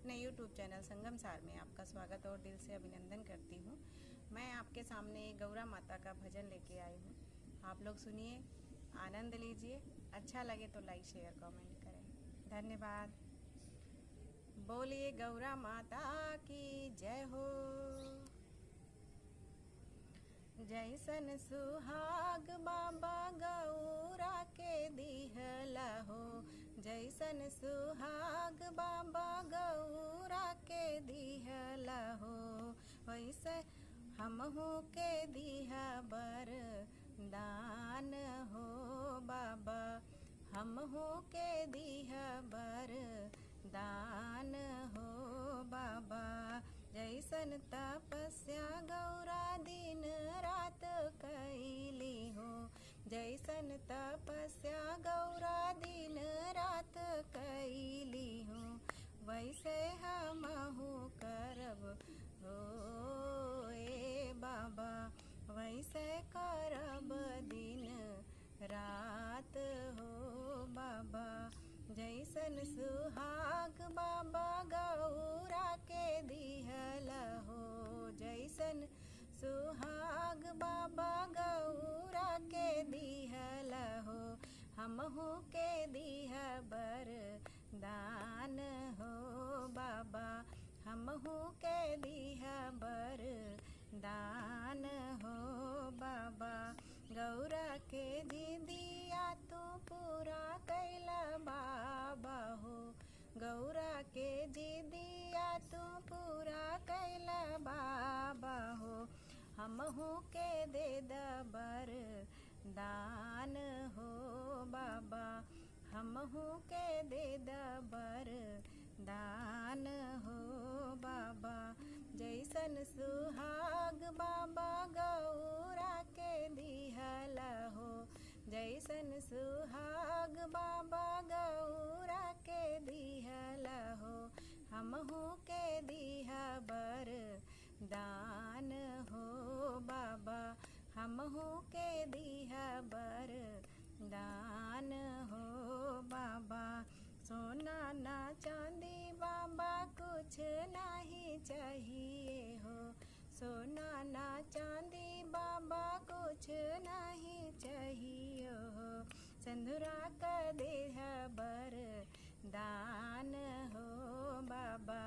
अपने YouTube channel संगम सार में आपका स्वागत और दिल से अभिनंदन करती हूँ। मैं आपके सामने गौरा माता का भजन लेके आई हूँ। आप लोग सुनिए, आनंद लीजिए। अच्छा लगे तो लाइक शेयर कमेंट करें। धन्यवाद। बोलिए गौरा माता की जय हो। जैसन सुहाग बाबा गौरा के दिहला हो, जैसन सुहाग बाबा गौरा के दिहला हो, वैसे हमहू के दिहा बरदान हो बाबा, हमहू के दिहा बरदान हो बाबा। जैसन तपस्या गौरा दिन रात कैली हो, जैसन तपस्या गौरा दिन रात कैली हो, वैसे हमहू करब हो ए बाबा, वैसे करब दिन रात हो बाबा। जैसन सुहाग बाबा गौरा के दिहला हो, जैसन सुहाग बाबा गौरा के दिहला हो, हमहू के दिहा बरदान हो बाबा, हमहू के दिहा बरदान हो बाबा। गौरा के दीदिया तू पूरा कैला बाबा हो, गौरा के दीदिया तू पूरा कैला बाबा हो, हमहू के दे बरदान हो बाबा, हमहू के दे बरदान हो बाबा। जैसन सुहाग बाबा गौरा के दिहला हो, जैसन सुहाग बाबा गौरा के दिहला हो, हमहू के दिहा बरदान हो बाबा, हमहू के दिहा बरदान हो बाबा। सोना ना चांदी बाबा कुछ नहीं चाहिए हो, सोना ना चांदी बाबा कुछ नहीं चाहिए हो, सिंदूरा का देह बरदान हो बाबा,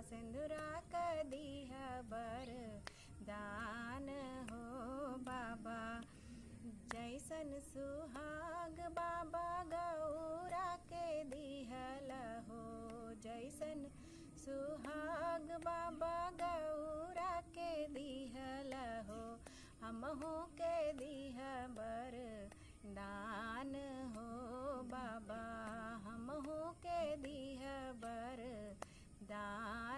सिंदूरा का देह बरदान हो बाबा। जैसन सुहाग बाबा गौरा के दिहला हो, जैसन सुहाग बाबा गौरा के दिहला हो, हमहू के दिहा बरदान हो बाबा, हमहू के दिहा बरदान।